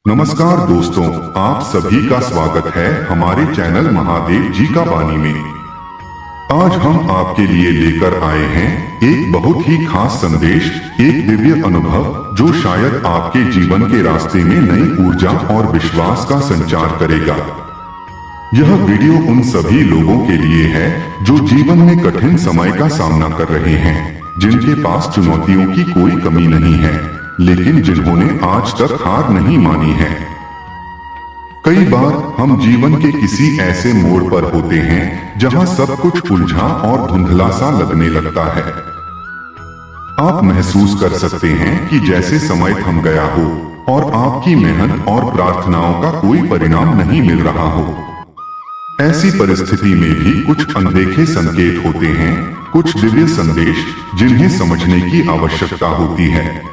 नमस्कार दोस्तों, आप सभी का स्वागत है हमारे चैनल महादेव जी का वाणी में। आज हम आपके लिए लेकर आए हैं एक बहुत ही खास संदेश, एक दिव्य अनुभव जो शायद आपके जीवन के रास्ते में नई ऊर्जा और विश्वास का संचार करेगा। यह वीडियो उन सभी लोगों के लिए है जो जीवन में कठिन समय का सामना कर रहे हैं, जिनके पास चुनौतियों की कोई कमी नहीं है, लेकिन जिन्होंने आज तक हार नहीं मानी है। कई बार हम जीवन के किसी ऐसे मोड़ पर होते हैं जहां सब कुछ उलझा और धुंधला सा लगने लगता है। आप महसूस कर सकते हैं कि जैसे समय थम गया हो और आपकी मेहनत और प्रार्थनाओं का कोई परिणाम नहीं मिल रहा हो। ऐसी परिस्थिति में भी कुछ अनदेखे संकेत होते हैं, कुछ दिव्य संदेश जिन्हें समझने की आवश्यकता होती है।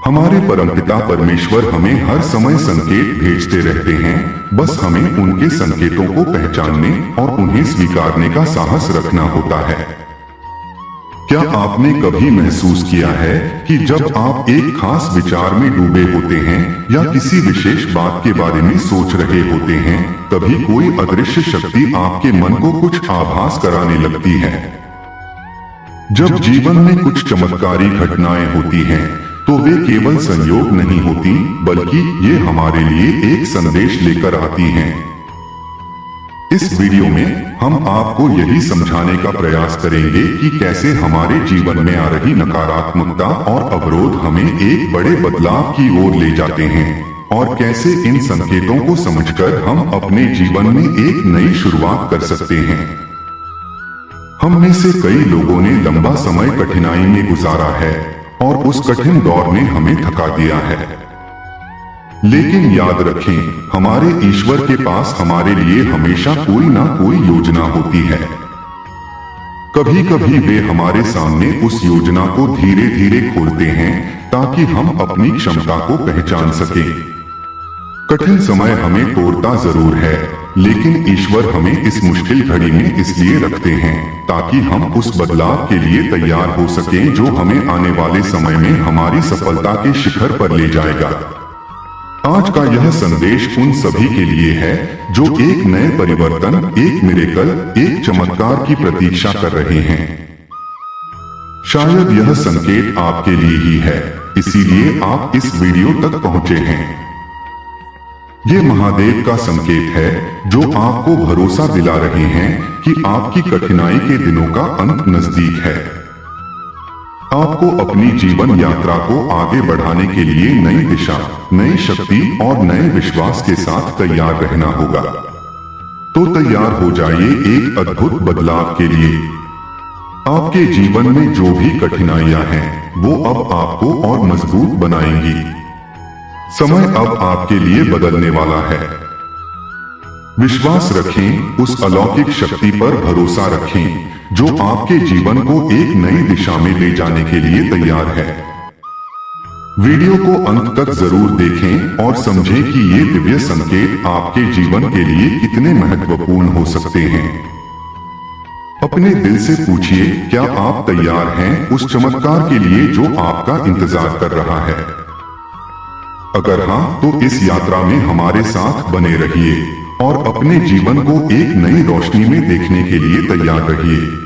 हमारे परमपिता परमेश्वर हमें हर समय संकेत भेजते रहते हैं, बस हमें उनके संकेतों को पहचानने और उन्हें स्वीकारने का साहस रखना होता है। क्या आपने कभी महसूस किया है कि जब आप एक खास विचार में डूबे होते हैं या किसी विशेष बात के बारे में सोच रहे होते हैं, तभी कोई अदृश्य शक्ति आपके मन को कुछ आभास कराने लगती है। जब जीवन में कुछ चमत्कारी घटनाएं होती हैं, तो वे केवल संयोग नहीं होती, बल्कि ये हमारे लिए एक संदेश लेकर आती हैं। इस वीडियो में हम आपको यही समझाने का प्रयास करेंगे कि कैसे हमारे जीवन में आ रही नकारात्मकता और अवरोध हमें एक बड़े बदलाव की ओर ले जाते हैं, और कैसे इन संकेतों को समझकर हम अपने जीवन में एक नई शुरुआत कर सकते हैं। हम में से कई लोगों ने लंबा समय कठिनाई में गुजारा है और उस कठिन दौर ने हमें थका दिया है। लेकिन याद रखें, हमारे ईश्वर के पास हमारे लिए हमेशा कोई ना कोई योजना होती है। कभी कभी वे हमारे सामने उस योजना को धीरे धीरे खोलते हैं ताकि हम अपनी क्षमता को पहचान सकें। कठिन समय हमें तोड़ता जरूर है, लेकिन ईश्वर हमें इस मुश्किल घड़ी में इसलिए रखते हैं ताकि हम उस बदलाव के लिए तैयार हो सकें जो हमें आने वाले समय में हमारी सफलता के शिखर पर ले जाएगा। आज का यह संदेश उन सभी के लिए है जो एक नए परिवर्तन, एक मिरेकल, एक चमत्कार की प्रतीक्षा कर रहे हैं। शायद यह संकेत आपके लिए ही है, इसीलिए आप इस वीडियो तक पहुंचे हैं। ये महादेव का संकेत है जो आपको भरोसा दिला रहे हैं कि आपकी कठिनाई के दिनों का अंत नजदीक है। आपको अपनी जीवन यात्रा को आगे बढ़ाने के लिए नई दिशा, नई शक्ति और नए विश्वास के साथ तैयार रहना होगा। तो तैयार हो जाइए एक अद्भुत बदलाव के लिए। आपके जीवन में जो भी कठिनाइयां हैं, वो अब आपको और मजबूत बनाएंगी। समय अब आपके लिए बदलने वाला है। विश्वास रखें, उस अलौकिक शक्ति पर भरोसा रखें जो आपके जीवन को एक नई दिशा में ले जाने के लिए तैयार है। वीडियो को अंत तक जरूर देखें और समझें कि ये दिव्य संकेत आपके जीवन के लिए कितने महत्वपूर्ण हो सकते हैं। अपने दिल से पूछिए, क्या आप तैयार हैं उस चमत्कार के लिए जो आपका इंतजार कर रहा है? अगर हाँ, तो इस यात्रा में हमारे साथ बने रहिए और अपने जीवन को एक नई रोशनी में देखने के लिए तैयार रहिए।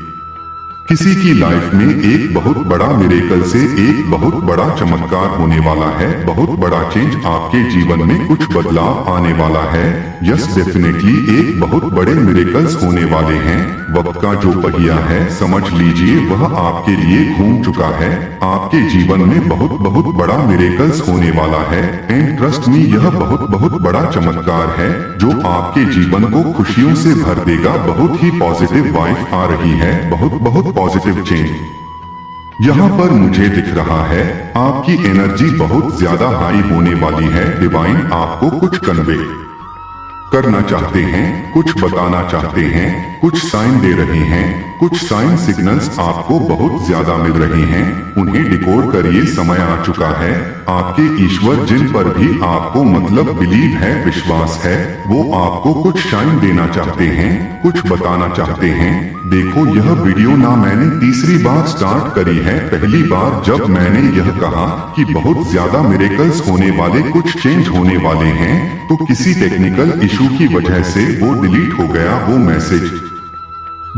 किसी की लाइफ में एक बहुत बड़ा मिरेकल से एक बहुत बड़ा चमत्कार होने वाला है, बहुत बड़ा चेंज आपके जीवन में कुछ बदलाव आने वाला है। यस, डेफिनेटली एक बहुत बड़े मिरेकल्स होने वाले हैं। वक्त का जो पहिया है, समझ लीजिए वह आपके लिए घूम चुका है। आपके जीवन में बहुत बहुत बड़ा मिरेकल्स होने वाला है, एंड ट्रस्ट मी, यह बहुत बहुत बड़ा चमत्कार है जो आपके जीवन को खुशियों से भर देगा। बहुत ही पॉजिटिव वाइब आ रही है, बहुत बहुत पॉजिटिव चेंज यहाँ पर मुझे दिख रहा है। आपकी एनर्जी बहुत ज्यादा हाई होने वाली है। डिवाइन आपको कुछ कन्वे करना चाहते हैं, कुछ बताना चाहते हैं, कुछ साइन दे रहे हैं। कुछ साइन सिग्नल्स आपको बहुत ज्यादा मिल रहे हैं, उन्हें डिकोड करिए। समय आ चुका है। आपके ईश्वर जिन पर भी आपको मतलब बिलीव है, विश्वास है, वो आपको कुछ साइन देना चाहते हैं, कुछ बताना चाहते हैं। देखो यह वीडियो ना मैंने तीसरी बार स्टार्ट करी है। पहली बार जब मैंने यह कहा कि बहुत ज्यादा मिरेकल्स होने वाले, कुछ चेंज होने वाले हैं, तो किसी टेक्निकल इशू की वजह से वो डिलीट हो गया, वो मैसेज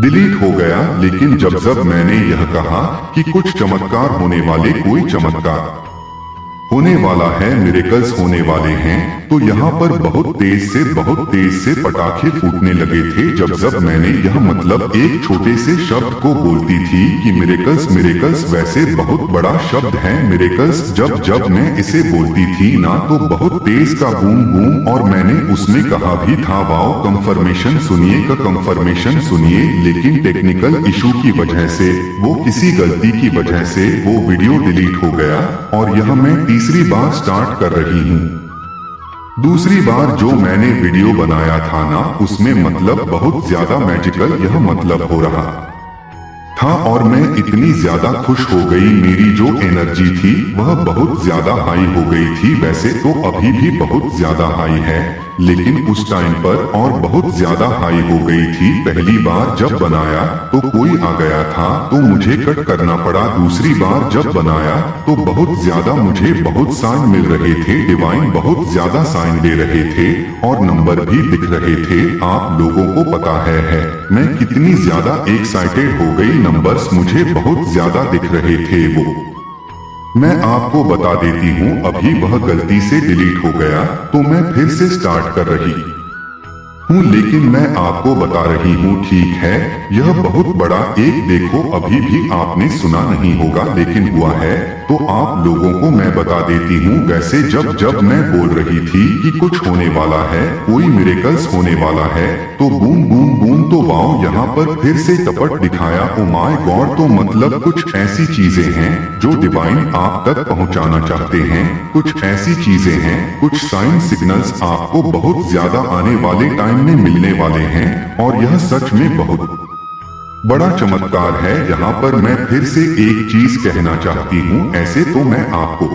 डिलीट हो गया। लेकिन जब मैंने यह कहा कि कुछ चमत्कार होने वाले, कोई चमत्कार होने वाला है, मिरेकल्स होने वाले हैं, तो यहाँ पर बहुत तेज से पटाखे फूटने लगे थे। जब मैंने यह मतलब एक छोटे से शब्द को बोलती थी कि मिरेकल्स वैसे बहुत बड़ा शब्द है मिरेकल्स। जब मैं इसे बोलती थी ना, तो बहुत तेज का बूम, और मैंने उसमें कहा भी था वाओ कंफर्मेशन सुनिए। लेकिन टेक्निकल इशू की वजह से, वो किसी गलती की वजह से वो वीडियो डिलीट हो गया, और यह मैं तीसरी बार स्टार्ट कर रही हूँ। दूसरी बार जो मैंने वीडियो बनाया था ना, उसमें मतलब बहुत ज्यादा मैजिकल यह मतलब हो रहा था, और मैं इतनी ज्यादा खुश हो गई, मेरी जो एनर्जी थी वह बहुत ज्यादा हाई हो गई थी। वैसे तो अभी भी बहुत ज्यादा हाई है, लेकिन उस टाइम पर और बहुत ज्यादा हाई हो गई थी। पहली बार जब बनाया तो कोई आ गया था, तो मुझे कट करना पड़ा। दूसरी बार जब बनाया तो बहुत ज्यादा मुझे बहुत साइन मिल रहे थे, डिवाइन बहुत ज्यादा साइन दे रहे थे, और नंबर भी दिख रहे थे। आप लोगों को पता है मैं कितनी ज्यादा एक्साइटेड हो गई, नंबर्स मुझे बहुत ज्यादा दिख रहे थे। वो मैं आपको बता देती हूँ, अभी वह गलती से डिलीट हो गया, तो मैं फिर से स्टार्ट कर रही हूँ, लेकिन मैं आपको बता रही हूँ, ठीक है यह बहुत बड़ा एक देखो, अभी भी आपने सुना नहीं होगा, लेकिन हुआ है, तो आप लोगों को मैं बता देती हूँ। वैसे जब मैं बोल रही थी कि कुछ होने वाला है, कोई मिरेकल्स होने वाला है, तो बूम बूम बूम, तो वाओ यहाँ पर फिर से टपट दिखाया, ओ माय गॉड। तो मतलब कुछ ऐसी चीजें हैं जो डिवाइन आप तक पहुँचाना चाहते हैं, कुछ ऐसी चीजें हैं, कुछ साइन सिग्नल्स आपको बहुत ज्यादा आने वाले टाइम में मिलने वाले हैं, और यह सच में बहुत बड़ा चमत्कार है। यहाँ पर मैं फिर से एक चीज कहना चाहती हूँ, ऐसे तो मैं आपको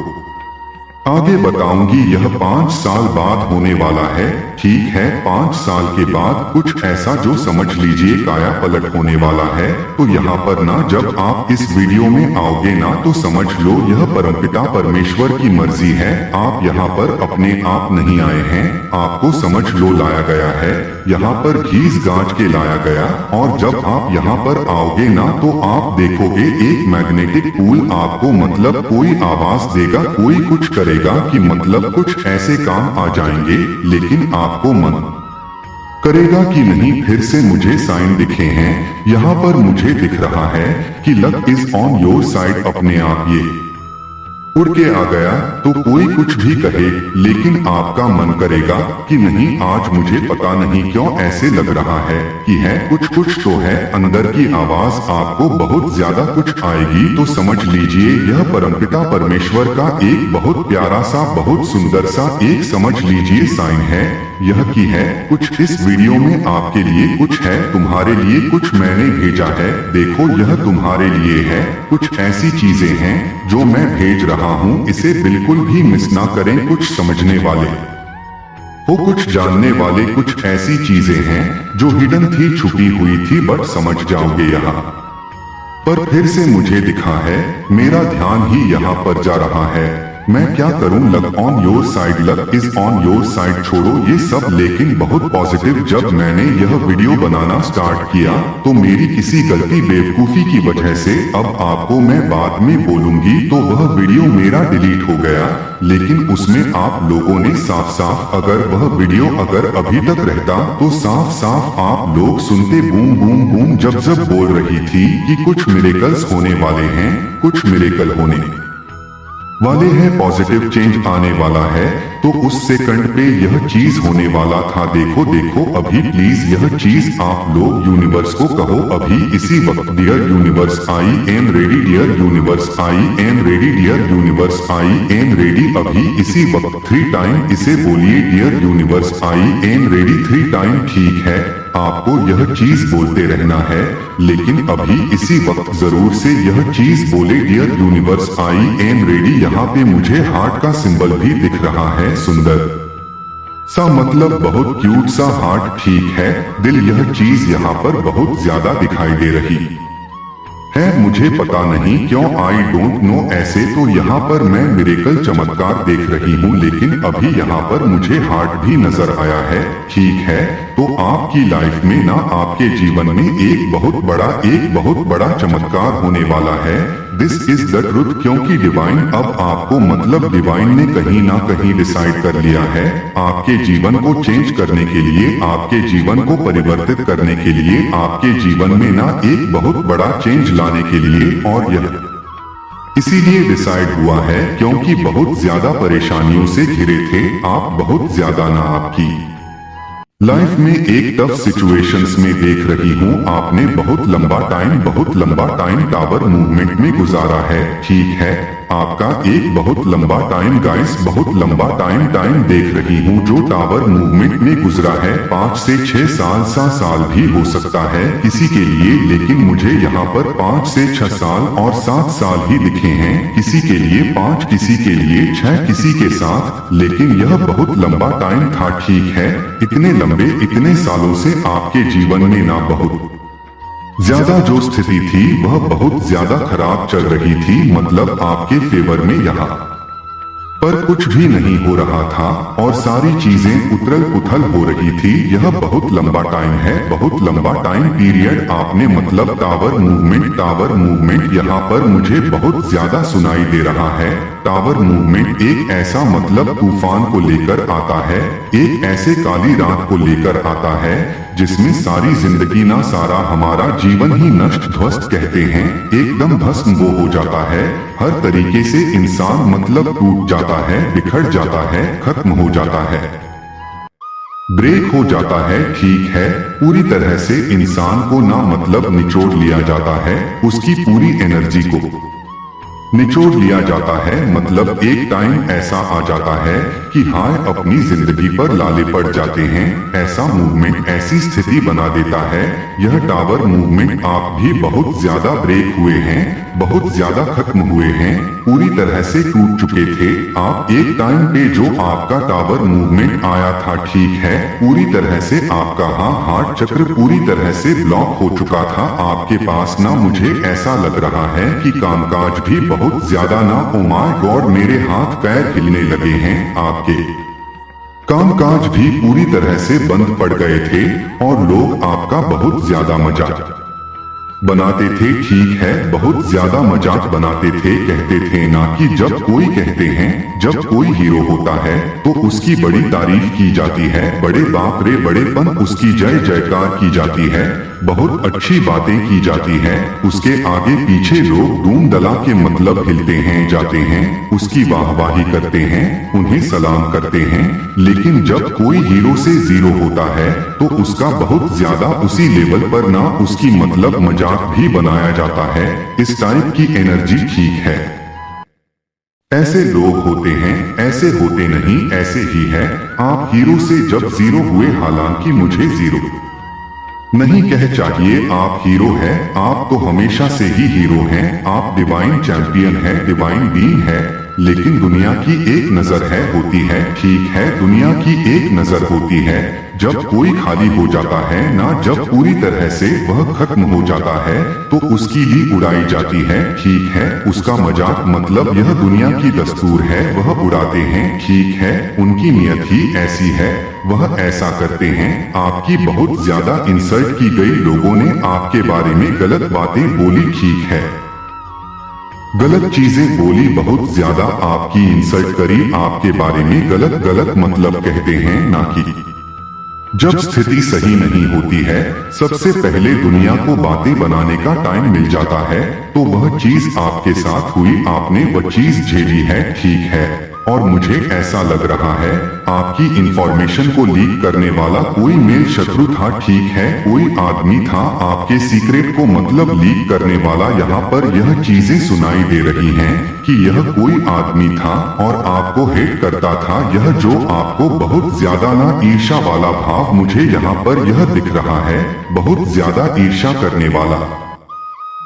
आगे बताऊंगी, यह 5 साल बाद होने वाला है, ठीक है 5 साल के बाद कुछ ऐसा जो समझ लीजिए काया पलट होने वाला है। तो यहाँ पर ना, जब आप इस वीडियो में आओगे ना, तो समझ लो यह परमपिता परमेश्वर की मर्जी है। आप यहाँ पर अपने आप नहीं आए हैं, आपको समझ लो लाया गया है, यहाँ पर घीस गांच के लाया गया। और जब आप यहाँ पर आओगे ना, तो आप देखोगे एक मैग्नेटिक पूल आपको मतलब कोई आवाज देगा, कोई कुछ करेगा कि मतलब कुछ ऐसे काम आ जाएंगे, लेकिन आपको मन करेगा कि नहीं। फिर से मुझे साइन दिखे हैं, यहाँ पर मुझे दिख रहा है कि luck is on your side, अपने आप ये उड़ के आ गया। तो कोई कुछ भी कहे, लेकिन आपका मन करेगा कि नहीं, आज मुझे पता नहीं क्यों ऐसे लग रहा है कि है कुछ तो है। अंदर की आवाज आपको बहुत ज्यादा कुछ आएगी, तो समझ लीजिए यह परमपिता परमेश्वर का एक बहुत प्यारा सा, बहुत सुंदर सा एक समझ लीजिए साइन है, यह की है कुछ इस वीडियो में आपके लिए कुछ है, तुम्हारे लिए कुछ मैंने भेजा है। देखो यह तुम्हारे लिए है, कुछ ऐसी चीजें हैं जो मैं भेज रहा हूँ, इसे बिल्कुल भी मिस ना करें। कुछ समझने वाले हो, कुछ जानने वाले, कुछ ऐसी चीजें हैं जो हिडन थी, छुपी हुई थी, बट समझ जाओगे यहाँ पर फिर से मुझे दिखा है। मेरा ध्यान ही यहाँ पर जा रहा है, मैं क्या करूं, luck on your side, luck is on your side, छोड़ो ये सब, लेकिन बहुत पॉजिटिव। जब मैंने यह वीडियो बनाना स्टार्ट किया, तो मेरी किसी गलती बेवकूफी की वजह से, अब आपको मैं बाद में बोलूंगी, तो वह वीडियो मेरा डिलीट हो गया। लेकिन उसमें आप लोगों ने साफ अगर वह वीडियो अगर अभी तक रहता, तो साफ आप लोग सुनते बूम बूम बूम जब बोल रही थी कि कुछ मिरेकल्स होने वाले हैं, कुछ मिरेकल होने वाले हैं, पॉजिटिव चेंज आने वाला है। तो उस सेकंड पे यह चीज होने वाला था। देखो अभी प्लीज यह चीज आप लोग यूनिवर्स को कहो अभी इसी वक्त, dear universe I am ready, dear universe I am ready, dear universe I am ready. अभी इसी वक्त 3 टाइम इसे बोलिए, dear universe I am ready 3 time. ठीक है, आपको यह चीज बोलते रहना है, लेकिन अभी इसी वक्त जरूर से यह चीज बोले, dear universe I am ready. यहाँ पे मुझे हार्ट का सिंबल भी दिख रहा है, सुंदर सा मतलब बहुत क्यूट सा हार्ट। ठीक है दिल, यह चीज यहाँ पर बहुत ज्यादा दिखाई दे रही है। मुझे पता नहीं क्यों, आई डोंट नो। ऐसे तो यहाँ पर मैं मिरेकल चमत्कार देख रही हूँ, लेकिन अभी यहाँ पर मुझे हार्ट भी नजर आया है। ठीक है, तो आपकी लाइफ में ना, आपके जीवन में एक बहुत बड़ा चमत्कार होने वाला है। दिस इज द ट्रुथ, क्योंकि डिवाइन अब आपको मतलब डिवाइन ने कहीं ना कहीं डिसाइड कर लिया है आपके जीवन को चेंज करने के लिए, आपके जीवन को परिवर्तित करने के लिए, आपके जीवन में ना एक बहुत बड़ा चेंज लाने के लिए। और यह इसीलिए डिसाइड हुआ है क्योंकि बहुत ज्यादा परेशानियों से घिरे थे आप, बहुत ज्यादा ना आपकी लाइफ में एक टफ सिचुएशंस में देख रही हूँ। आपने बहुत लंबा टाइम टावर मूवमेंट में गुजारा है। ठीक है, आपका एक बहुत लंबा टाइम गाइस, बहुत लंबा टाइम देख रही हूँ जो टावर मूवमेंट में गुजरा है। 5 से 6 साल, 7 साल भी हो सकता है किसी के लिए, लेकिन मुझे यहाँ पर 5 से 6 साल और 7 साल ही दिखे हैं। किसी के लिए 5, किसी के लिए 6, किसी के साथ, लेकिन यह बहुत लंबा टाइम था। ठीक है, इतने सालों से आपके जीवन में ना बहुत ज्यादा जो स्थिति थी वह बहुत ज्यादा खराब चल रही थी, मतलब आपके फेवर में यहाँ पर कुछ भी नहीं हो रहा था और सारी चीजें उथल पुथल हो रही थी। यह बहुत लंबा टाइम है, बहुत लंबा टाइम पीरियड आपने मतलब टावर मूवमेंट यहाँ पर मुझे बहुत ज्यादा सुनाई दे रहा है। टावर मूवमेंट एक ऐसा मतलब तूफान को लेकर आता है, एक ऐसे काली रात को लेकर आता है जिसमें सारी जिंदगी ना, सारा हमारा जीवन ही नष्ट ध्वस्त कहते हैं, एकदम भस्म वो हो जाता है। हर तरीके से इंसान मतलब टूट जाता है, बिखर जाता है, खत्म हो जाता है, ब्रेक हो जाता है। ठीक है, पूरी तरह से इंसान को ना मतलब निचोड़ लिया जाता है, उसकी पूरी एनर्जी को निचोड़ लिया जाता है। मतलब एक टाइम ऐसा आ जाता है कि हाय अपनी जिंदगी पर लाले पड़ जाते हैं। ऐसा मूवमेंट ऐसी स्थिति बना देता है। यह टावर मूवमेंट आप भी बहुत ज्यादा ब्रेक हुए हैं, बहुत ज्यादा खत्म हुए हैं, पूरी तरह से टूट चुके थे आप। एक टाइम पे जो आपका टावर मूवमेंट आया था, ठीक है, पूरी तरह से आपका हार्ट चक्र पूरी तरह से ब्लॉक हो चुका था आपके पास ना। मुझे ऐसा लग रहा है कि कामकाज भी बहुत ज्यादा ना, ओ माय गॉड, मेरे हाथ पैर हिलने लगे हैं। आपके कामकाज भी पूरी तरह से बंद पड़ गए थे और लोग आपका बहुत ज्यादा मजाक बनाते थे। ठीक है, बहुत ज्यादा मजाक बनाते थे, कहते थे ना कि जब कोई कहते हैं, जब कोई हीरो होता है तो उसकी बड़ी तारीफ की जाती है, बड़े बाप रे बड़ेपन, उसकी जय जयकार की जाती है, बहुत अच्छी बातें की जाती है। उसके आगे पीछे लोग धूम दला के मतलब हिलते हैं, जाते हैं, उसकी वाहवाही करते हैं, उन्हें सलाम करते हैं। लेकिन जब कोई हीरो से जीरो होता है तो उसका बहुत ज्यादा उसी लेवल पर ना उसकी मतलब मजाक भी बनाया जाता है। इस टाइप की एनर्जी ठीक है, ऐसे लोग होते हैं, ऐसे होते नहीं, ऐसे ही है। आप हीरो से जब जीरो हुए, हालांकि मुझे जीरो नहीं कह चाहिए, आप हीरो हैं, आप तो हमेशा से ही हीरो हैं, आप डिवाइन चैंपियन है, डिवाइन बीइंग है। लेकिन दुनिया की एक नजर है, होती है, ठीक है, दुनिया की एक नजर होती है जब कोई खाली हो जाता है ना, जब पूरी तरह से वह खत्म हो जाता है तो उसकी भी उड़ाई जाती है। ठीक है, उसका मजाक मतलब यह दुनिया की दस्तूर है, वह उड़ाते हैं। ठीक है, उनकी नियत ही ऐसी है, वह ऐसा करते हैं। आपकी बहुत ज्यादा इंसल्ट की गई, लोगों ने आपके बारे में गलत बातें बोली, ठीक है, गलत चीजें बोली, बहुत ज्यादा आपकी इंसल्ट करी, आपके बारे में गलत गलत मतलब कहते हैं ना कि जब स्थिति सही नहीं होती है, सबसे पहले दुनिया को बातें बनाने का टाइम मिल जाता है तो वह चीज आपके साथ हुई, आपने वह चीज झेली है। ठीक है, और मुझे ऐसा लग रहा है आपकी इंफॉर्मेशन को लीक करने वाला कोई मेल शत्रु था। ठीक है, कोई आदमी था आपके सीक्रेट को मतलब लीक करने वाला। यहाँ पर यह चीजें सुनाई दे रही हैं कि यह कोई आदमी था और आपको हेट करता था, यह जो आपको बहुत ज्यादा ना ईर्ष्या वाला भाव मुझे यहाँ पर यह दिख रहा है, बहुत ज्यादा ईर्ष्या करने वाला,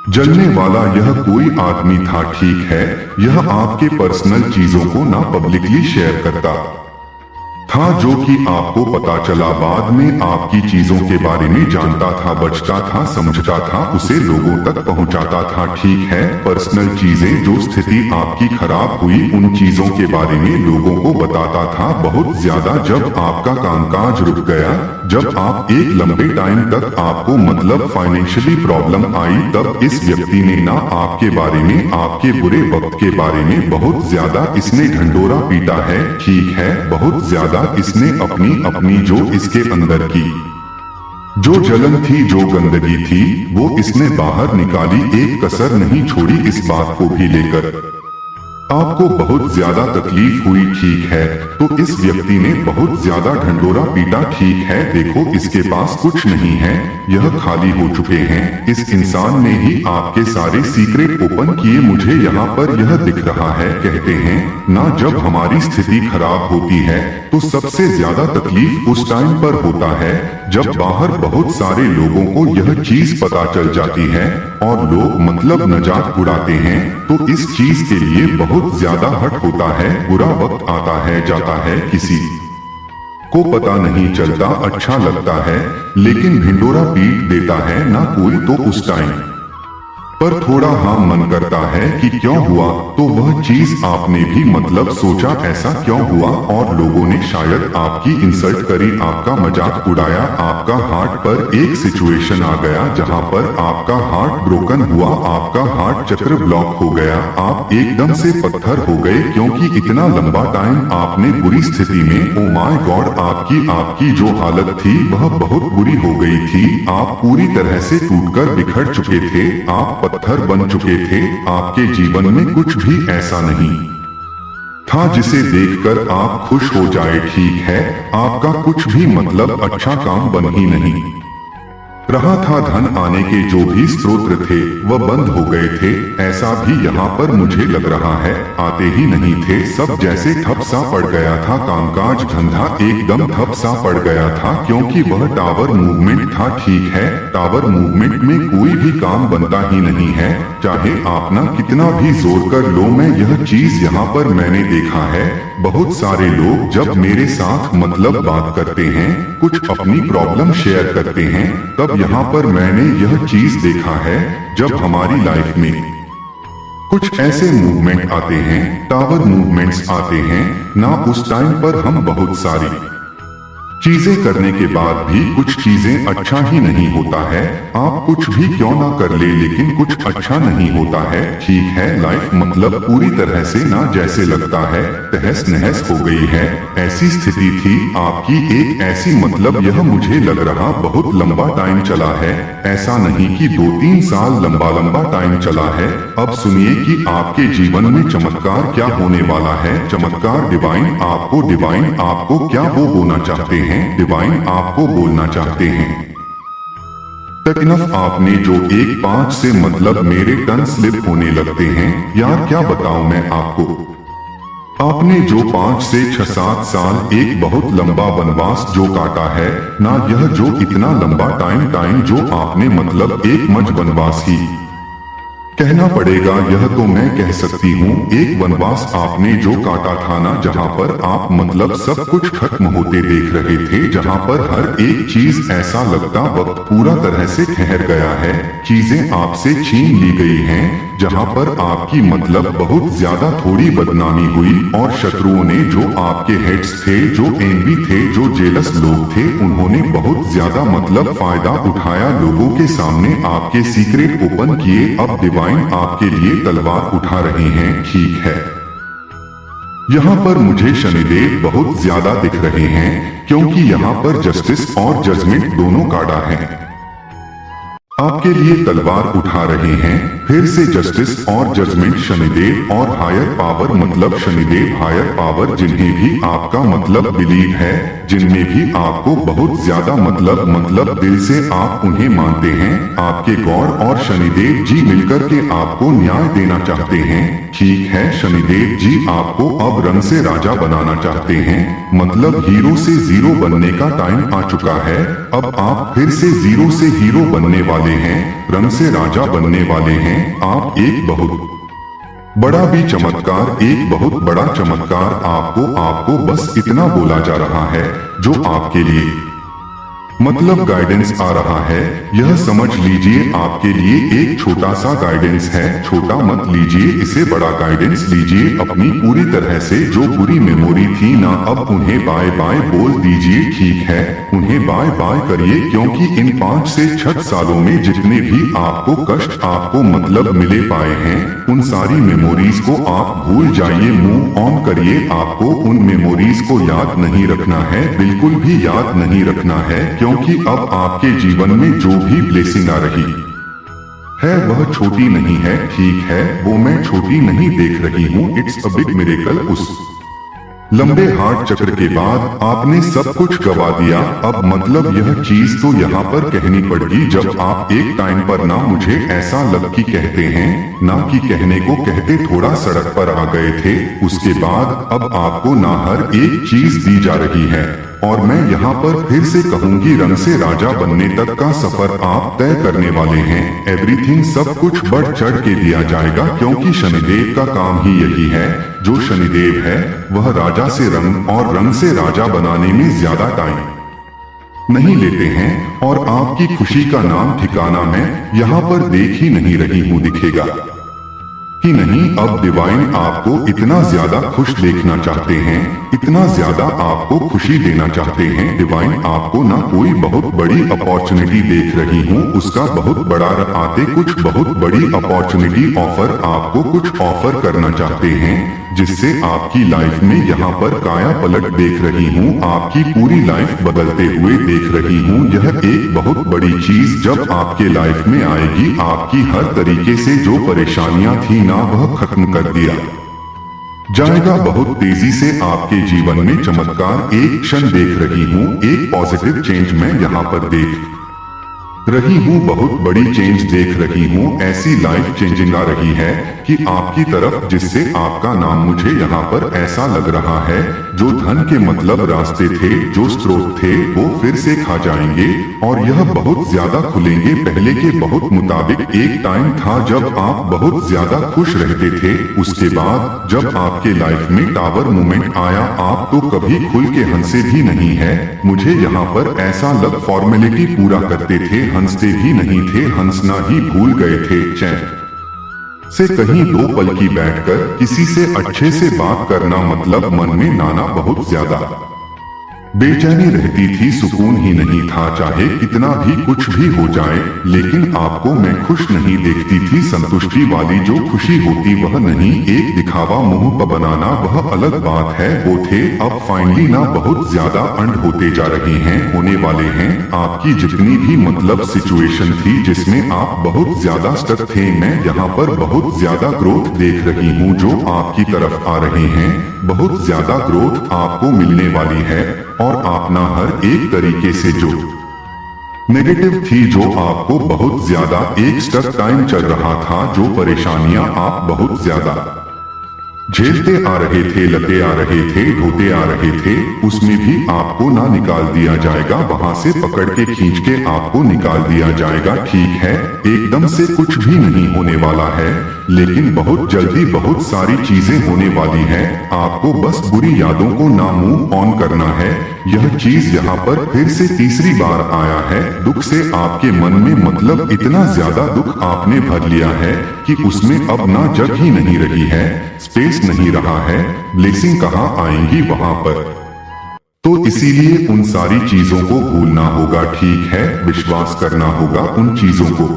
जलने वाला यह कोई आदमी था। ठीक है, यह आपके पर्सनल चीजों को ना पब्लिकली शेयर करता था, था, जो कि आपको पता चला बाद में आपकी चीजों के बारे में जानता था, बचता था, समझता था, उसे लोगों तक पहुंचाता था। ठीक है, पर्सनल चीजें, जो स्थिति आपकी खराब हुई उन चीजों के बारे में लोगों को बताता था बहुत ज्यादा। जब आपका कामकाज रुक गया, जब आप एक लंबे टाइम तक आपको मतलब फाइनेंशियली प्रॉब्लम आई, तब इस व्यक्ति ने ना आपके बारे में, आपके बुरे वक्त के बारे में बहुत ज्यादा इसने ढंढोरा पीटा है। ठीक है, बहुत ज्यादा इसने अपनी जो इसके अंदर की जो जलन थी, जो गंदगी थी, वो इसने बाहर निकाली, एक कसर नहीं छोड़ी इस बात को भी लेकर। आपको बहुत ज्यादा तकलीफ हुई। ठीक है, तो इस व्यक्ति ने बहुत ज्यादा ढंढोरा पीटा। ठीक है, देखो इसके पास कुछ नहीं है, यह खाली हो चुके हैं। इस इंसान ने ही आपके सारे सीक्रेट ओपन किए। मुझे यहाँ पर यह दिख रहा है, कहते हैं ना, जब हमारी स्थिति खराब होती है तो सबसे ज्यादा तकलीफ उस टाइम पर होता है जब बाहर बहुत सारे लोगों को यह चीज पता चल जाती है और लोग मतलब मजाक उड़ाते हैं। तो इस चीज के लिए बहुत ज्यादा हट होता है। बुरा वक्त आता है, जाता है, किसी को पता नहीं चलता, अच्छा लगता है, लेकिन ढिंडोरा पीट देता है ना कोई, तो उस टाइम पर थोड़ा हाँ मन करता है कि क्यों हुआ, तो वह चीज आपने भी मतलब सोचा ऐसा क्यों हुआ, और लोगों ने शायद आपकी इंसल्ट करी, आपका मजाक उड़ाया, आपका हार्ट पर एक सिचुएशन आ गया जहां पर आपका हार्ट ब्रोकन हुआ, आपका हार्ट चक्र ब्लॉक हो गया, आप एकदम से पत्थर हो गए, क्योंकि इतना लंबा टाइम आपने बुरी स्थिति में, ओ माय गॉड, आपकी जो हालत थी वह बहुत बुरी हो गई थी। आप पूरी तरह से टूटकर बिखर चुके थे, आप पत्थर बन चुके थे। आपके जीवन में कुछ भी ऐसा नहीं था जिसे देखकर आप खुश हो जाए। ठीक है, आपका कुछ भी मतलब अच्छा काम बन ही नहीं रहा था। धन आने के जो भी स्रोत थे वह बंद हो गए थे। ऐसा भी यहाँ पर मुझे लग रहा है, आते ही नहीं थे, सब जैसे ठप सा पड़ गया था। कामकाज धंधा एकदम ठप सा पड़ गया था, क्योंकि वह टावर मूवमेंट था। ठीक है, टावर मूवमेंट में कोई भी काम बनता ही नहीं है, चाहे आप ना कितना भी जोर कर लो। मैं यह चीज यहाँ पर मैंने देखा है, बहुत सारे लोग जब मेरे साथ मतलब बात करते हैं, कुछ अपनी प्रॉब्लम शेयर करते हैं, तब यहाँ पर मैंने यह चीज देखा है, जब हमारी लाइफ में कुछ ऐसे मूवमेंट आते हैं, टावर मूवमेंट्स आते हैं ना, उस टाइम पर हम बहुत सारी चीजें करने के बाद भी कुछ चीजें अच्छा ही नहीं होता है। आप कुछ भी क्यों ना कर ले, लेकिन कुछ अच्छा नहीं होता है। ठीक है, लाइफ मतलब पूरी तरह से ना जैसे लगता है तहस नहस हो गई है, ऐसी स्थिति थी आपकी। एक ऐसी मतलब यह मुझे लग रहा बहुत लंबा टाइम चला है, ऐसा नहीं कि 2-3 साल, लंबा टाइम चला है। अब सुनिए कि आपके जीवन में चमत्कार क्या होने वाला है। चमत्कार डिवाइन आपको क्या वो होना चाहते हैं, डिवाइन आपको बोलना चाहते हैं। तकनफ आपने जो 1-5 से मतलब मेरे टन स्लिप होने लगते हैं यार, क्या बताऊं मैं आपको। आपने जो 5 से 6-7 साल एक बहुत लंबा वनवास जो काटा है ना, यह जो इतना लंबा टाइम जो आपने मतलब एक मज वनवास ही कहना पड़ेगा, यह तो मैं कह सकती हूँ, एक वनवास आपने जो काटा था ना, जहाँ पर आप मतलब सब कुछ खत्म होते देख रहे थे, जहाँ पर हर एक चीज ऐसा लगता वक्त पूरा तरह से ठहर गया है, चीजें आपसे छीन ली गई हैं, जहाँ पर आपकी मतलब बहुत ज्यादा थोड़ी बदनामी हुई, और शत्रुओं ने जो आपके हेड्स थे, जो एनवी थे, जो जेलस लोग थे, उन्होंने बहुत ज्यादा मतलब फायदा उठाया, लोगों के सामने आपके सीक्रेट ओपन किए। अब डिवाइन आपके लिए तलवार उठा रहे हैं। ठीक है, यहाँ पर मुझे शनिदेव बहुत ज्यादा दिख रहे हैं, क्योंकि यहाँ पर जस्टिस और जजमेंट दोनों कार्ड हैं। आपके लिए तलवार उठा रहे हैं, फिर से जस्टिस और जजमेंट, शनिदेव और हायर पावर, मतलब शनिदेव हायर पावर, जिन्हें भी आपका मतलब बिलीव है, जिनमें भी आपको बहुत ज्यादा मतलब दिल से आप उन्हें मानते हैं, आपके गॉड और शनिदेव जी मिलकर के आपको न्याय देना चाहते हैं। ठीक है, शनिदेव जी आपको अब रंग से राजा बनाना चाहते हैं, मतलब हीरो से जीरो बनने का टाइम आ चुका है। अब आप फिर से जीरो से हीरो बनने वाले हैं, रंग से राजा बनने वाले हैं। आप एक बहुत बड़ा भी चमत्कार, एक बहुत बड़ा चमत्कार आपको बस इतना बोला जा रहा है जो आपके लिए मतलब गाइडेंस आ रहा है। यह समझ लीजिए आपके लिए एक छोटा सा गाइडेंस है। छोटा मत लीजिए इसे, बड़ा गाइडेंस लीजिए। अपनी पूरी तरह से जो बुरी मेमोरी थी ना, अब उन्हें बाय बाय बोल दीजिए। ठीक है, उन्हें बाय बाय करिए, क्योंकि इन 5 से 6 सालों में जितने भी आपको कष्ट आपको मतलब मिले पाए हैं, उन सारी मेमोरीज को आप भूल जाइए। मूव ऑन करिए। आपको उन मेमोरीज को याद नहीं रखना है, बिल्कुल भी याद नहीं रखना है, क्योंकि अब आपके जीवन में जो भी ब्लेसिंग आ रही है वह छोटी नहीं है। ठीक है, वो मैं छोटी नहीं देख रही हूँ, इट्स अ बिग मिरेकल। उस लंबे हार्ट चक्र के बाद आपने सब कुछ गवा दिया। अब मतलब यह चीज तो यहाँ पर कहनी पड़गी, जब आप एक टाइम पर ना मुझे ऐसा लग कि कहते हैं ना कि कहने को कहते थोड़ा सड़क पर आ गए थे। उसके बाद अब आपको ना हर एक चीज दी जा रही है, और मैं यहाँ पर फिर से कहूंगी, रंग से राजा बनने तक का सफर आप तय करने वाले हैं। एवरीथिंग सब कुछ बढ़ चढ़ के दिया जाएगा, क्योंकि शनिदेव का काम ही यही है। जो शनिदेव है वह राजा से रंग और रंग से राजा बनाने में ज्यादा टाइम नहीं लेते हैं, और आपकी खुशी का नाम ठिकाना मैं यहाँ पर देख ही नहीं रही हूँ दिखेगा कि नहीं। अब डिवाइन आपको इतना ज्यादा खुश देखना चाहते हैं, इतना ज्यादा आपको खुशी देना चाहते हैं। डिवाइन आपको ना कोई बहुत बड़ी अपॉर्चुनिटी देख रही हूँ, उसका बहुत बड़ा आते कुछ बहुत बड़ी अपॉर्चुनिटी ऑफर, आपको कुछ ऑफर करना चाहते हैं, जिससे आपकी लाइफ में यहाँ पर काया पलट देख रही हूँ। आपकी पूरी लाइफ बदलते हुए देख रही हूँ। यह एक बहुत बड़ी चीज जब आपके लाइफ में आएगी, आपकी हर तरीके से जो परेशानियां थी ना वह खत्म कर दिया जाएगा। बहुत तेजी से आपके जीवन में चमत्कार एक क्षण देख रही हूँ। एक पॉजिटिव चेंज मैं यहाँ पर देख रही हूँ, बहुत बड़ी चेंज देख रही हूँ। ऐसी लाइफ चेंजिंग आ रही है कि आपकी तरफ, जिससे आपका नाम मुझे यहाँ पर ऐसा लग रहा है, जो धन के मतलब रास्ते थे, जो स्रोत थे, वो फिर से खा जाएंगे, और यह बहुत ज्यादा खुलेंगे। पहले के बहुत मुताबिक एक टाइम था जब आप बहुत ज्यादा खुश रहते थे, उसके बाद जब आपके लाइफ में टावर मूवमेंट आया, आप तो कभी खुल के हंसे भी नहीं है। मुझे यहाँ पर ऐसा लग फॉर्मेलिटी पूरा करते थे, हंसते ही नहीं थे, हंसना ही भूल गए थे। चैन से कहीं 2 पल की बैठकर किसी से अच्छे से बात करना, मतलब मन में नाना बहुत ज्यादा बेचैनी रहती थी, सुकून ही नहीं था। चाहे कितना भी कुछ भी हो जाए, लेकिन आपको मैं खुश नहीं देखती थी। संतुष्टि वाली जो खुशी होती वह नहीं, एक दिखावा मुंह पर बनाना वह अलग बात है, वो थे। अब फाइनली ना बहुत ज्यादा अंड होते जा रहे हैं, होने वाले हैं। आपकी जितनी भी मतलब सिचुएशन थी जिसमें आप बहुत ज्यादा स्टक थे, मैं यहाँ पर बहुत ज्यादा ग्रोथ देख रही हूँ जो आपकी तरफ आ रहे हैं। बहुत ज्यादा ग्रोथ आपको मिलने वाली है, और आप ना हर एक तरीके से जो नेगेटिव थी, जो आपको बहुत ज्यादा एक स्टक टाइम चल रहा था, जो परेशानियां आप बहुत ज्यादा झेलते आ रहे थे, लगे आ रहे थे, ढोते आ रहे थे, उसमें भी आपको ना निकाल दिया जाएगा। वहां से पकड़ के खींच के आपको निकाल दिया जाएगा। ठीक है, एकदम से कुछ भी नहीं होने वाला है, लेकिन बहुत जल्दी बहुत सारी चीजें होने वाली हैं। आपको बस बुरी यादों को ना मूव ऑन करना है। यह चीज यहाँ पर फिर से तीसरी बार आया है। दुख से आपके मन में मतलब इतना ज्यादा दुख आपने भर लिया है कि उसमें अब ना जग ही नहीं रही है, स्पेस नहीं रहा है। ब्लेसिंग कहाँ आएंगी वहां पर? तो इसीलिए उन सारी चीजों को भूलना होगा। ठीक है, विश्वास करना होगा, उन चीजों को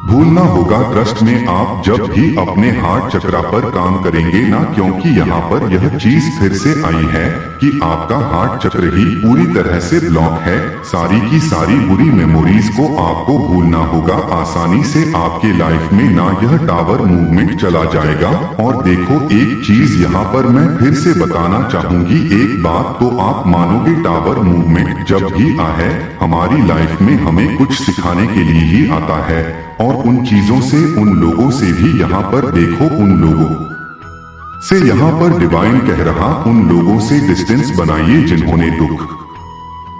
भूलना होगा। ट्रस्ट में आप जब भी अपने हार्ट चक्रा पर काम करेंगे ना, क्योंकि यहाँ पर यह चीज फिर से आई है कि आपका हार्ट चक्र ही पूरी तरह से ब्लॉक है। सारी की सारी बुरी मेमोरीज को आपको भूलना होगा। आसानी से आपके लाइफ में ना यह टावर मूवमेंट चला जाएगा। और देखो, एक चीज यहाँ पर मैं फिर से बताना चाहूंगी, एक बात तो आप मानोगे, टावर मूवमेंट जब भी आए हमारी लाइफ में हमें कुछ सिखाने के लिए ही आता है। और उन चीजों से, उन लोगों से भी यहाँ पर देखो, उन लोगों से यहाँ पर डिवाइन कह रहा, उन लोगों से डिस्टेंस बनाइए जिन्होंने दुख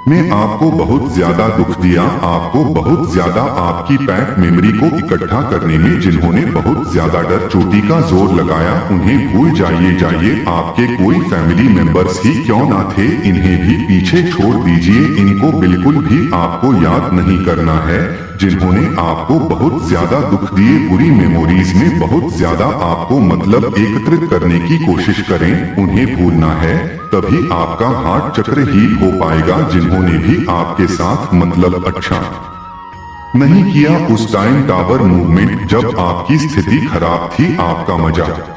में आपको बहुत ज्यादा दुख दिया, आपको बहुत ज्यादा आपकी पैक मेमोरी को इकट्ठा करने में जिन्होंने बहुत ज्यादा डर चोटी का जोर लगाया, उन्हें भूल जाइए। आपके कोई फैमिली मेंबर्स ही क्यों ना थे, इन्हें भी पीछे छोड़ दीजिए। इनको बिल्कुल भी आपको याद नहीं करना है। जिन्होंने आपको बहुत ज्यादा दुख दिए, बुरी मेमोरीज में बहुत ज्यादा आपको मतलब एकत्रित करने की कोशिश करें, उन्हें भूलना है। तभी आपका हार्ट चक्र हील हो पाएगा। जिन्होंने भी आपके साथ मतलब अच्छा नहीं किया उस टाइम टावर मूवमेंट जब आपकी स्थिति खराब थी, आपका मजाक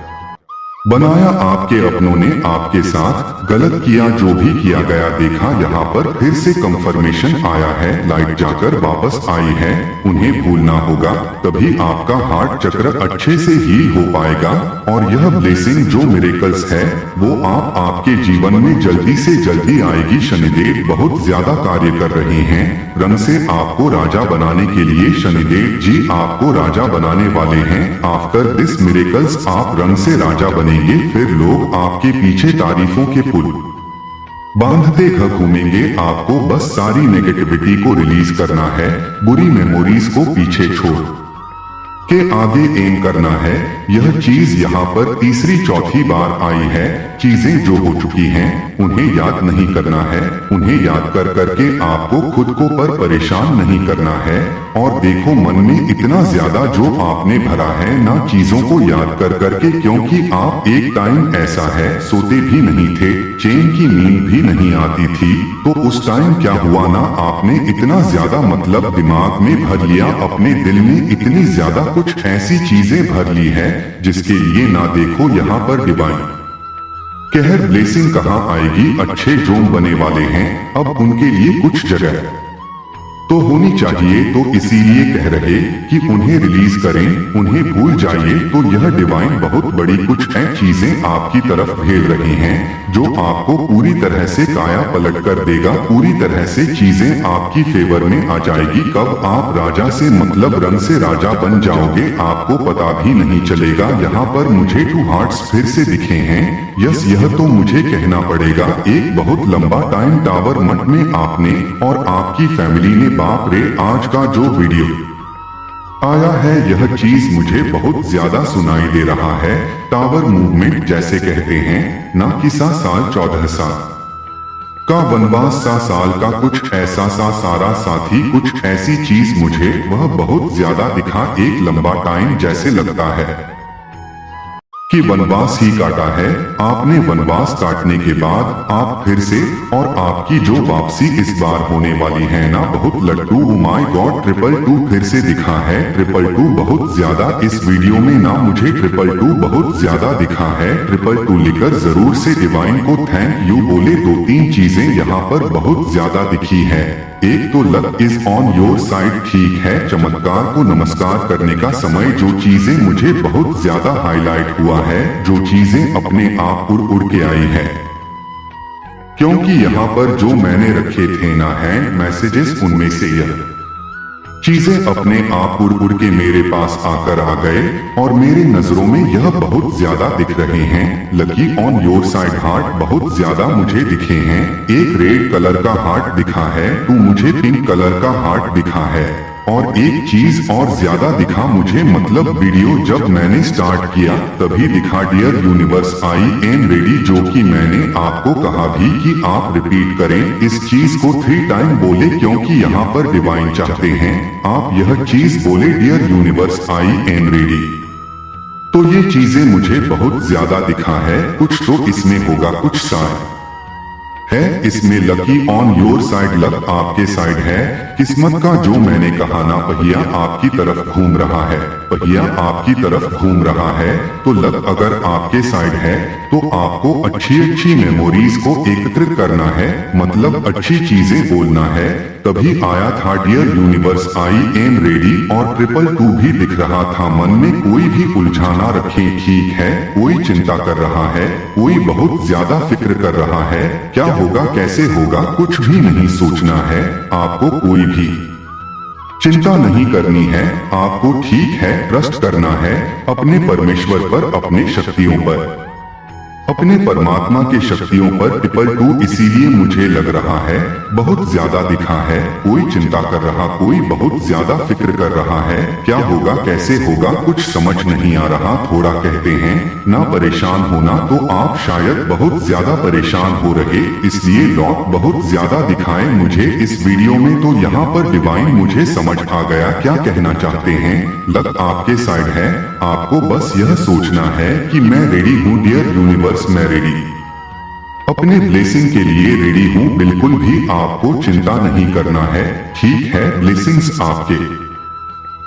बनाया, आपके अपनों ने आपके साथ गलत किया, जो भी किया गया देखा। यहाँ पर फिर से कंफर्मेशन आया है, लाइट जाकर वापस आई है, उन्हें भूलना होगा। तभी आपका हार्ट चक्र अच्छे से हील हो पाएगा और यह ब्लेसिंग जो मिरेकल्स है वो आपके जीवन में जल्दी से जल्दी आएगी। शनिदेव बहुत ज्यादा कार्य कर रहे हैं, रंग से आपको राजा बनाने के लिए शनिदेव जी आपको राजा बनाने वाले हैं। आफ्टर दिस मिरेकल्स आप रंग से राजा बनेंगे। फिर लोग आपके पीछे तारीफों के पुल बांधते घूमेंगे। आपको बस सारी नेगेटिविटी को रिलीज करना है, बुरी मेमोरीज को पीछे छोड़ के आगे एम करना है। यह चीज यहाँ पर तीसरी चौथी बार आई है। चीजें जो हो चुकी हैं उन्हें याद नहीं करना है, उन्हें याद कर करके आपको खुद को पर परेशान नहीं करना है। और देखो मन में इतना ज्यादा जो आपने भरा है ना चीजों को याद कर करके, क्योंकि आप एक टाइम ऐसा है सोते भी नहीं थे, चैन की नींद भी नहीं आती थी। तो उस टाइम क्या हुआ ना, आपने इतना ज्यादा मतलब दिमाग में भर लिया, अपने दिल में इतनी ज्यादा कुछ ऐसी चीजें भर ली है जिसके लिए ना देखो यहाँ पर डिवाइन कहर ब्लेसिंग कहाँ आएगी। अच्छे जोम बने वाले हैं, अब उनके लिए कुछ जगह तो होनी चाहिए, तो इसीलिए कह रहे कि उन्हें रिलीज करें, उन्हें भूल जाइए। तो यह डिवाइन बहुत बड़ी कुछ चीजें आपकी तरफ भेज रही हैं जो आपको पूरी तरह से काया पलट कर देगा। पूरी तरह से चीजें आपकी फेवर में आ जाएगी। कब आप राजा से मतलब रंग से राजा बन जाओगे आपको पता भी नहीं चलेगा। यहाँ पर मुझे 2 हार्ट्स फिर से दिखे हैं। यस, यह तो मुझे कहना पड़ेगा, एक बहुत लंबा टाइम टावर मठ में आपने और आपकी फैमिली ने, बाप रे, आज का जो वीडियो आया है यह चीज मुझे बहुत ज्यादा सुनाई दे रहा है। टावर मूवमेंट जैसे कहते हैं ना कि साल 14 साल का वनवास, साल का कुछ ऐसा सारा साथी, कुछ ऐसी चीज मुझे वह बहुत ज्यादा दिखा। एक लंबा टाइम जैसे लगता है कि वनवास ही काटा है आपने। वनवास काटने के बाद आप फिर से, और आपकी जो वापसी इस बार होने वाली है ना, बहुत लड्डू। ओ माय गॉड, 222 फिर से दिखा है। 222 बहुत ज्यादा इस वीडियो में ना मुझे 222 बहुत ज्यादा दिखा है। 222 लिखकर जरूर से डिवाइन को थैंक यू बोले। 2-3 चीजें यहाँ पर बहुत ज्यादा दिखी है। एक तो luck is on your side, ठीक है, चमत्कार को नमस्कार करने का समय। जो चीजें मुझे बहुत ज्यादा हाईलाइट हुआ है, जो चीजें अपने आप उड़ के आई है, क्योंकि यहाँ पर जो मैंने रखे थे ना हैंड मैसेजेस, उनमें से यह चीजें अपने आप उड़ के मेरे पास आकर आ गए और मेरे नजरों में यह बहुत ज्यादा दिख रहे हैं। Lucky on your side heart बहुत ज्यादा मुझे दिखे हैं। एक रेड कलर का हार्ट दिखा है, तो मुझे पिंक कलर का हार्ट दिखा है। और एक चीज और ज्यादा दिखा मुझे, मतलब वीडियो जब मैंने स्टार्ट किया तभी दिखा dear universe I am ready, जो कि मैंने आपको कहा भी कि आप रिपीट करें इस चीज को 3 टाइम बोले, क्योंकि यहाँ पर डिवाइन चाहते हैं आप यह चीज बोले, dear universe I am ready. तो ये चीजें मुझे बहुत ज्यादा दिखा है। कुछ तो इसमें होगा, कुछ साइड है इसमें। Lucky on your side, luck आपके साइड है। किस्मत का जो मैंने कहा ना, पहिया आपकी तरफ घूम रहा है, पहिया आपकी तरफ घूम रहा है। तो लक अगर आपके साइड है तो आपको अच्छी मेमोरीज को एकत्रित करना है, मतलब अच्छी चीजें बोलना है। तभी आया था dear universe I am ready. और 222 भी दिख रहा था। मन में कोई भी उलझाना रखें, ठीक है, कोई चिंता कर रहा है, कोई बहुत ज्यादा फिक्र कर रहा है, क्या होगा कैसे होगा, कुछ भी नहीं सोचना है आपको, कोई भी चिंता नहीं करनी है आपको, ठीक है, ट्रस्ट करना है अपने परमेश्वर पर, अपने शक्तियों पर। अपने परमात्मा के शक्तियों पर ट्रिपल 2 इसीलिए मुझे लग रहा है बहुत ज्यादा दिखा है। कोई चिंता कर रहा, कोई बहुत ज्यादा फिक्र कर रहा है। क्या होगा, कैसे होगा, कुछ समझ नहीं आ रहा। थोड़ा कहते हैं ना परेशान होना, तो आप शायद बहुत ज्यादा परेशान हो रहे, इसलिए लॉक बहुत ज्यादा दिखाए मुझे इस वीडियो में। तो यहाँ पर डिवाइन मुझे समझ आ गया क्या कहना चाहते हैं। लक आपके साइड है, आपको बस यह सोचना है कि मैं रेडी हूँ डियर यूनिवर्स, मैं रेडी, अपने ब्लेसिंग के लिए रेडी हूँ। बिल्कुल भी आपको चिंता नहीं करना है, ठीक है। ब्लेसिंग्स आपके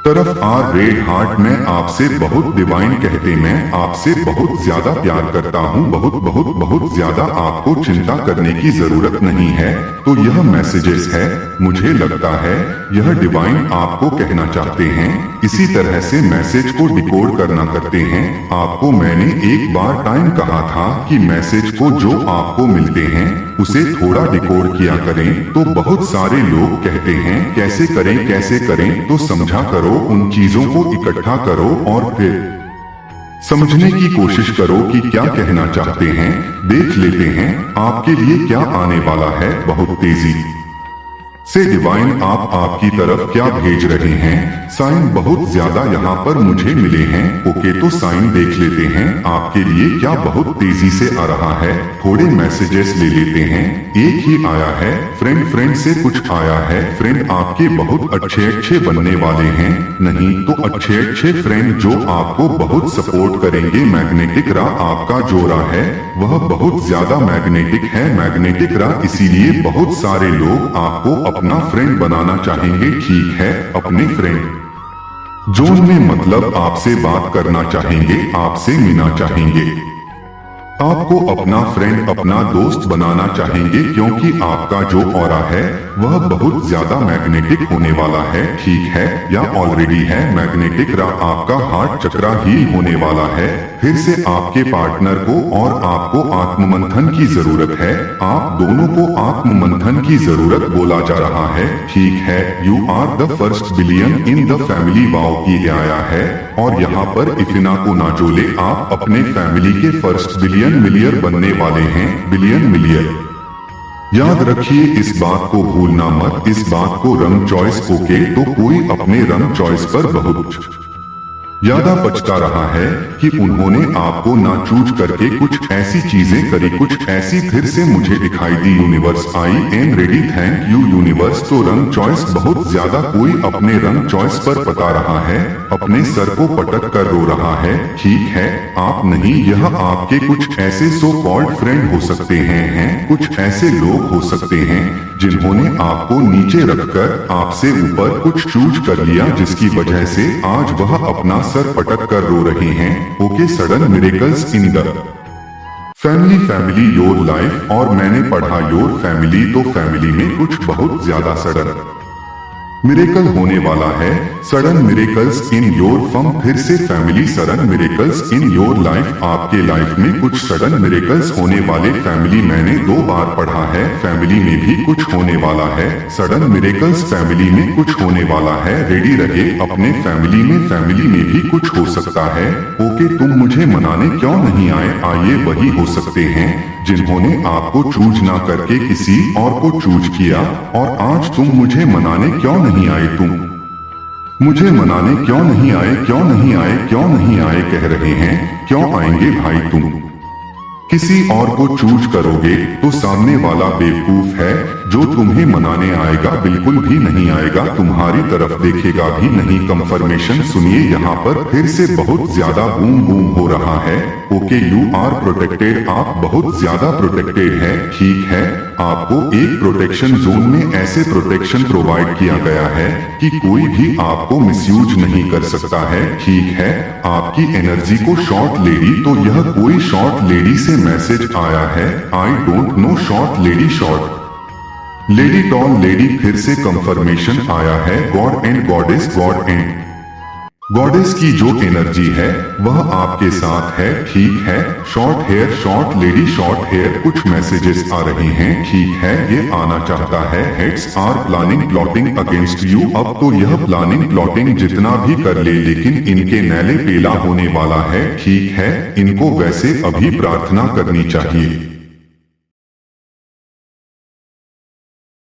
तरफ आर रेड हार्ट। मैं आपसे बहुत डिवाइन कहते, मैं आपसे बहुत ज्यादा प्यार करता हूँ, बहुत बहुत बहुत ज्यादा। आपको चिंता करने की जरूरत नहीं है। तो यह मैसेजेस है, मुझे लगता है यह डिवाइन आपको कहना चाहते हैं। इसी तरह से मैसेज को डिकोड करना करते हैं। आपको मैंने एक बार टाइम कहा था कि मैसेज को जो आपको मिलते हैं उसे थोड़ा डिकोड किया करें। तो बहुत सारे लोग कहते हैं कैसे करें कैसे करें, तो समझा करो, उन चीजों को इकट्ठा करो और फिर समझने की कोशिश करो कि क्या कहना चाहते हैं। देख लेते हैं आपके लिए क्या आने वाला है बहुत तेजी से। डिवाइन आप आपकी तरफ क्या भेज रहे हैं। साइन बहुत ज्यादा यहाँ पर मुझे मिले हैं। ओके, तो साइन देख लेते हैं आपके लिए क्या बहुत तेजी से आ रहा है। थोड़े मैसेजेस ले लेते हैं। एक ही आया है फ्रेंड, फ्रेंड से कुछ आया है। फ्रेंड आपके बहुत अच्छे अच्छे बनने वाले हैं, नहीं तो अच्छे अच्छे फ्रेंड जो आपको बहुत सपोर्ट करेंगे। मैग्नेटिक रा आपका जो रा है वह बहुत ज्यादा मैग्नेटिक है। मैग्नेटिक रा इसीलिए बहुत सारे लोग आपको अपना फ्रेंड बनाना चाहेंगे, ठीक है। अपने फ्रेंड जोन में मतलब आपसे बात करना चाहेंगे, आपसे मिलना चाहेंगे, आपको अपना फ्रेंड अपना दोस्त बनाना चाहेंगे, क्योंकि आपका जो ऑरा है वह बहुत ज्यादा मैग्नेटिक होने वाला है, ठीक है, या ऑलरेडी है मैग्नेटिक रा। आपका हार्ट चक्रा हील होने वाला है। फिर से आपके पार्टनर को और आपको आत्ममंथन की जरूरत है। आप दोनों को आत्ममंथन की जरूरत बोला जा रहा है, ठीक है। You are the first billion in the family वाव की आया है। और यहाँ पर इफिना को ना जोले, आप अपने फैमिली के फर्स्ट बिलियन मिलियर बनने वाले हैं। बिलियन मिलियर याद रखिए, इस बात को भूलना मत। इस बात को रंग चॉइस ओके, तो कोई अपने रंग चॉइस पर बहुत ज्यादा पछता रहा है कि उन्होंने आपको ना चूज करके कुछ ऐसी चीजें करी, कुछ ऐसी फिर से मुझे दिखाई दी। Universe I am ready, thank you universe. तो रंग चॉइस बहुत ज्यादा, कोई अपने रंग चॉइस पर पता रहा है, अपने सर को पटक कर रो रहा है, ठीक है। आप नहीं, यह आपके कुछ ऐसे सो कॉल्ड फ्रेंड हो सकते हैं, कुछ ऐसे लोग हो सकते हैं जिन्होंने आपको नीचे रखकर आपसे ऊपर कुछ चूज कर लिया, जिसकी वजह से आज वह अपना सर पटक कर रो रहे हैं। Okay, sudden miracles in the family, family your life. और मैंने पढ़ा योर फैमिली, तो फैमिली में कुछ बहुत ज्यादा सडन मिरेकल होने वाला है। Sudden miracles in your fam. फिर से family, sudden miracles in your life. आपके लाइफ में कुछ सडन मिरेकल्स होने वाले। फैमिली मैंने 2 बार पढ़ा है, फैमिली में भी कुछ होने वाला है। सडन मिरेकल्स फैमिली में कुछ होने वाला है। रेडी रहे अपने फैमिली में, फैमिली में भी कुछ हो सकता है। ओके, तुम मुझे मनाने क्यों नहीं आए। आइए, वही हो सकते हैं जिन्होंने आपको चूज ना करके किसी और को चूज किया, और आज तुम मुझे मनाने क्यों नहीं आए। तुम मुझे मनाने क्यों नहीं आए, क्यों नहीं आए, क्यों नहीं आए कह रहे हैं। क्यों आएंगे भाई, तुम किसी और को चूज करोगे तो सामने वाला बेवकूफ है जो तुम्हें मनाने आएगा, बिल्कुल भी नहीं आएगा, तुम्हारी तरफ देखेगा भी नहीं। कंफर्मेशन सुनिए, यहाँ पर फिर से बहुत ज्यादा बूम बूम हो रहा है। ओके, यू आर प्रोटेक्टेड, आप बहुत ज्यादा प्रोटेक्टेड है, ठीक है। आपको एक प्रोटेक्शन जोन में ऐसे प्रोटेक्शन प्रोवाइड किया गया है कि कोई भी आपको मिसयूज नहीं कर सकता है, ठीक है। आपकी एनर्जी को शॉर्ट लेडी, तो यह कोई शॉर्ट लेडी से मैसेज आया है। I don't know short lady, short lady, tall lady. फिर से कंफर्मेशन आया है God and goddess, God and goddess की जो एनर्जी है वह आपके साथ है, ठीक है। Short hair short lady short hair, कुछ मैसेजेस आ रहे हैं, ठीक है, ये आना चाहता है। Heads are planning plotting against you. अब तो यह प्लानिंग प्लॉटिंग जितना भी कर ले लेकिन इनके नैले पेला होने वाला है, ठीक है। इनको वैसे अभी प्रार्थना करनी चाहिए।